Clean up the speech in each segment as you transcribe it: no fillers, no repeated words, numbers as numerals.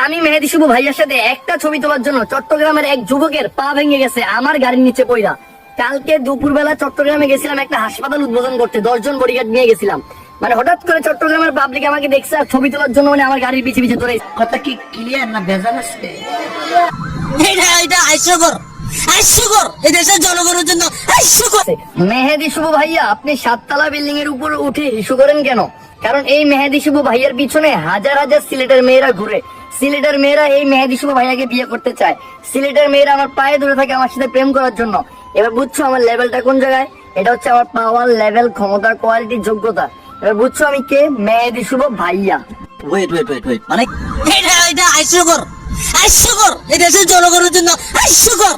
আমি মেহেদী শুভ ভাইয়ার সাথে একটা ছবি তোলার জন্য চট্টগ্রামের এক যুবকের পা ভেঙে গেছে আমার গাড়ির নিচে পইরা। কালকে দুপুরবেলা চট্টগ্রামে গেছিলাম একটা হাসপাতাল উদ্বোধন করতে, 10 জন বডিগার্ড নিয়ে গেছিলাম। মানে হঠাৎ করে চট্টগ্রামের পাবলিক আমাকে দেখছে আর ছবি তোলার জন্য মানে আমার গাড়ির পিছে পিছে ধরে। কথা কি ক্লিয়ার না ভেজাল আছে? এটা হাস্যকর, হাস্যকর এই দেশের জনগণের জন্য হাস্যকর। মেহেদী শুভ ভাইয়া, আপনি 7 তলা বিল্ডিং এর উপর উঠে ইস্যু করেন কেন? কারণ এই মেহেদী শুভ ভাইয়ার পিছনে হাজার হাজার সিলেটের মেয়েরা ঘুরে। সিলেটের মেয়েরা এই মেহেদী শুভ ভাইয়াকে বিয়ে করতে চায়। সিলেটের মেয়েরা আমার পায়ে ধরে থাকে আমার সাথে প্রেম করার জন্য। এবার বুঝছো আমার লেভেলটা কোন জায়গায়? এটা হচ্ছে আমার পাওয়ার লেভেল, ক্ষমতা, কোয়ালিটি, যোগ্যতা। এবার বুঝছো আমি কে? মেহেদী শুভ ভাইয়া। ওয়েট মানে এটা হাস্যকর, হাস্যকর এই দেশের জনগণের জন্য হাস্যকর।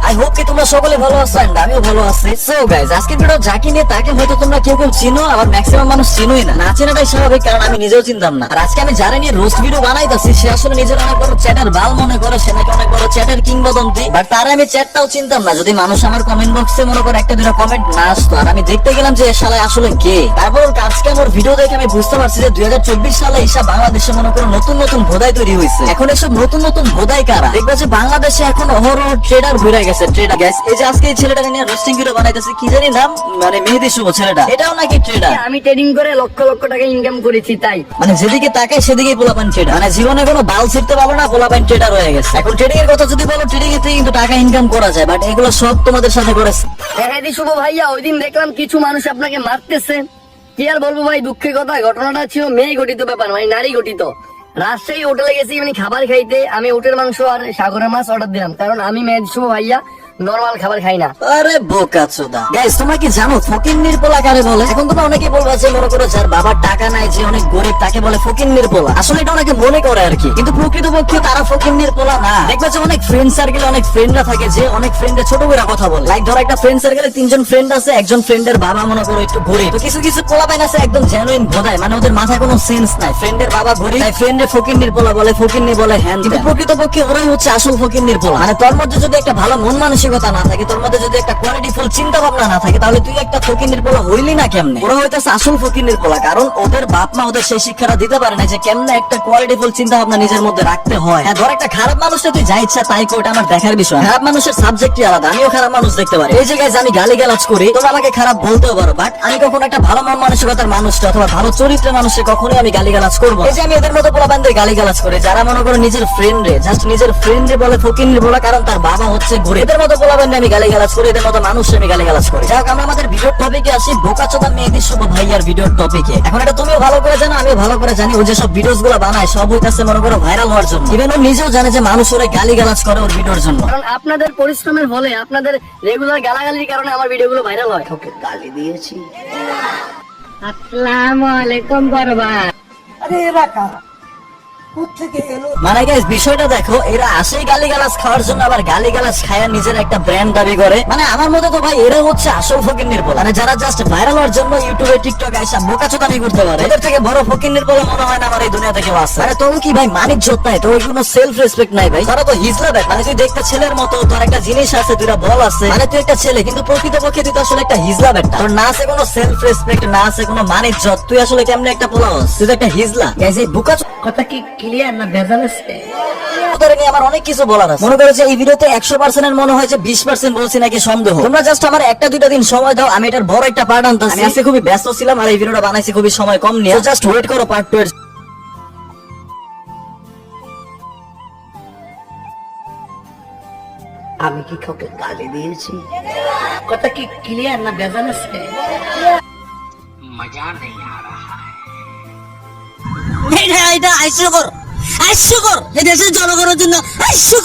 আই হোপ কি তোমরা সকলে ভালো আছো and আমিও ভালো আছি। সো গাইস, আজকের ভিডিও যাকে নিয়ে তাকে হয়তো তোমরা কেউ কেউ চিনো, আবার ম্যাক্সিমাম মানুষ চিনোই না। না চেনাটাই স্বাভাবিক, কারণ আমি নিজেও চিনতাম না। আর আজকে আমি যারা নিয়ে রোস্ট ভিডিও বানাইতাছি সে আসলে নিজের অনেক বড় চ্যাটার বাল মনে করে, সে নাকি অনেক বড় চ্যাটার কিংবদন্তি। বাট তার আমি চ্যাটটাও চিনতাম না যদি মানুষ আমার কমেন্ট বক্সে মনে করে একটা দুটো কমেন্ট না আসতো। আর আমি দেখতে গেলাম যে শালা আসলে কে। তারপর আজকে আমার ভিডিও দেখে আমি বুঝতে পারছি যে 2024 সালে ঈশা বাংলাদেশে মনে করো নতুন নতুন ভোদাই তৈরি হয়েছে। এখন এসব নতুন নতুন ভোদাই কারা? দেখবে যে বাংলাদেশে এখন অহরহ ট্রেডার ঘুরে গেছে। ট্রেডার গ্যাস, এই যে আজকে এই ছেলেটাকে নিয়ে রোস্টিং ভিডিও বানাইতেছে, কি জানি নাম, মানে মেহেদী শুভ ছেলেটা, এটাও নাকি ট্রেডার। আমি ট্রেডিং করে লক্ষ লক্ষ টাকা ইনকাম করেছি তাই। মানে যেদিকে তাকায় সেদিকেই পোলাপান ট্রেডার। মানে জীবনে কোনো বাল ছিড়তে পারলো না, পোলাপান ট্রেডার হয়ে গেছে। এখন ট্রেডিং এর কথা যদি বলো, ট্রেডিং এ কিন্তু টাকা ইনকাম করা যায়, বাট এগুলো সব তোমাদের সাথে করেছে। মেহেদী শুভ ভাইয়া, ওই দিন দেখলাম কিছু মানুষ আপনাকে মারতেছে। কি আর বলবো ভাই, দুঃখের কথা, ঘটনাটা ছিল মেয়ে গঠিত ব্যাপার, মানে নারী গঠিত। রাজশাহী হোটেলে গেছি মানে খাবার খাইতে, আমি উটের মাংস আর সাগরের মাছ অর্ডার দিলাম, কারণ আমি মেহেদী শুভ ভাইয়া নরমাল খাবার খাই না। আরে বোকাচোদা গাইস, তোমরা কি জানো ফকিন্নির পোলা কারে বলে? এখন তোমরা অনেকেই বলবা যে মনে করো যার বাবার টাকা নাই, যে অনেক গরিব, তাকে বলে ফকিন্নির পোলা। আসলে এটা অনেকে মনে করে আর কি, কিন্তু প্রকৃতপক্ষে তারা ফকিন্নির পোলা না। দেখবে যে অনেক ফ্রেন্ড সার্কেলে অনেক ফ্রেন্ডরা থাকে যে অনেক ফ্রেন্ডের ছোট করে কথা বলে। লাইক ধরো একটা ফ্রেন্ড সার্কেলে 3 জন ফ্রেন্ড আছে, একজন ফ্রেন্ডের বাবা মনে করো একটু গরিব। তো কিছু কিছু পোলা পাইন আছে একদম জেনুইন ভোদায়, মানে ওদের মাথায় কোনো সেন্স নাই। ফ্রেন্ডের বাবা গরিব, তাই ফ্রেন্ডের ফকিন্নির পোলা বলে, ফকিন্নি বলে হ্যান। কিন্তু প্রকৃতপক্ষে ওরাই হচ্ছে আসল ফকিন্নির পোলা। মানে তোর মধ্যে যদি একটা ভালো মন মানসিকতা না থাকে, তোর মধ্যে যদি একটা কোয়ালিটিফুল চিন্তা ভাবনা না থাকে, তাহলে তুই একটা ফকিন্নির পোলা হইলি না কেমনে? ওরা হইতাছে আসল ফকিন্নির পোলা, কারণ ওদের বাপ মা ওদের সেই শিক্ষাটা দিতে পারে না যে কেমনে একটা কোয়ালিটিফুল চিন্তা ভাবনা নিজের মধ্যে রাখতে হয়। হ্যাঁ, ধর একটা খারাপ মানুষটা তুই যা ইচ্ছা তাই কর, এটা আমার দেখার বিষয়। খারাপ মানুষের সাবজেক্টই আলাদা, আমিও খারাপ মানুষ দেখতে পারি। এই জায়গায় আমি গালিগালাজ করি, তোমরা আমাকে খারাপ বলতেও পারো, বাট আমি কখনো একটা ভালো মন মানসিকতার মানুষটা অথবা ভালো চরিত্রের মানুষকে কখনোই আমি গালিগালাজ করবো। এই যে আমি এদের মতো পোলা বান্ধব গালিগালাজ করি, যারা মনে করো নিজের ফ্রেন্ডে জাস্ট নিজের ফ্রেন্ডে বলে ফকিন্নির পোলা, কারণ তার বাবা হচ্ছে গরিব। এদের মতো পোলা বান্ধব আমি গালিগালাজ করি, এদের মতো মানুষ আমি গালিগালাজ করি। যাই হোক, আমরা আমাদের ভিডিওর টপিকে আসি, বোকাচোদা মেহেদী শুভ ভাইয়ার ভিডিওর টপিকে। এখন এটা তুমিও ভালো করে জানো, আমিও ভালো করে জানি, ও যেসব ভিডিওস গুলো বানায় সব হইতাছে মনে করো ভাইরাল হওয়ার জন্য। ইভেন ও নিজেও জানে যে মানুষ ওরে গালিগালাজ করে ওর ভিডিওর জন্য। কারণ আপনাদের পরিশ্রমের ফলে, আপনাদের রেগুলার গালাগালির কারণে আমার ভিডিওগুলো ভাইরাল হয়। ওকে গালি দিয়েছি। আসসালামু আলাইকুম বরবা। আরে এরা কারা? মানে গাইস বিষয়টা দেখো, এরা আসে গালিগালাজ খাওয়ার জন্য, আবার গালিগালাজ খায়া নিজের একটা ব্র্যান্ড দাবি করে। মানে আমার মতে তো ভাই এরা হচ্ছে আসল ফকিন্নির পোলা, মানে যারা জাস্ট ভাইরাল হওয়ার জন্য ইউটিউবে টিকটকে আইসা বোকাচোদামি করতে পারে। এদের থেকে বড় ফকিন্নির পোলা মনে হয় না আমার এই দুনিয়াতে কেউ আছে। মানে তোর কি ভাই মানিজ্জত নাই, তোর কোনো সেলফ রেসপেক্ট নাই ভাই। তারা তো হিজলা দেখ, মানে তুই দেখতে ছেলের মতো, তোর একটা জিনিস আছে, দুইটা বল আছে, মানে তুই একটা ছেলে, কিন্তু প্রকৃতপক্ষে তুই তো আসলে একটা হিজলা বেটা। তোর না আছে কোনো সেলফ রেসপেক্ট, না আছে কোনো মানিজ্জত, তুই আসলে কেমনে একটা পোলা হস? তুই তো একটা হিজলা। গাইস, এই বোকাচোদা কথা কি ক্লিয়ার না ভেজাল আছে? আমার অনেক কিছু বলার আছে। মনে করো যে এই ভিডিওতে 100% এর মনে হয় যে 20% বলছি নাকি সন্দেহ। তোমরা জাস্ট আমার একটা দুইটা দিন সময় দাও, আমি এটার বড় একটা পার্ট আনতেছি। আজকে খুবই ব্যস্ত ছিলাম আর এই ভিডিওটা বানাইছি খুবই সময় কম নিয়ে। জাস্ট ওয়েট করো পার্ট 2 এর। আমি কি কাউকে গালি দিয়েছি? কথা কি ক্লিয়ার না ভেজাল আছে? মজা নেই আ রাহা হ্যায়। এটা হাস্যকর, হাস্যকর এই দেশের জনগণের জন্য হাস্যকর।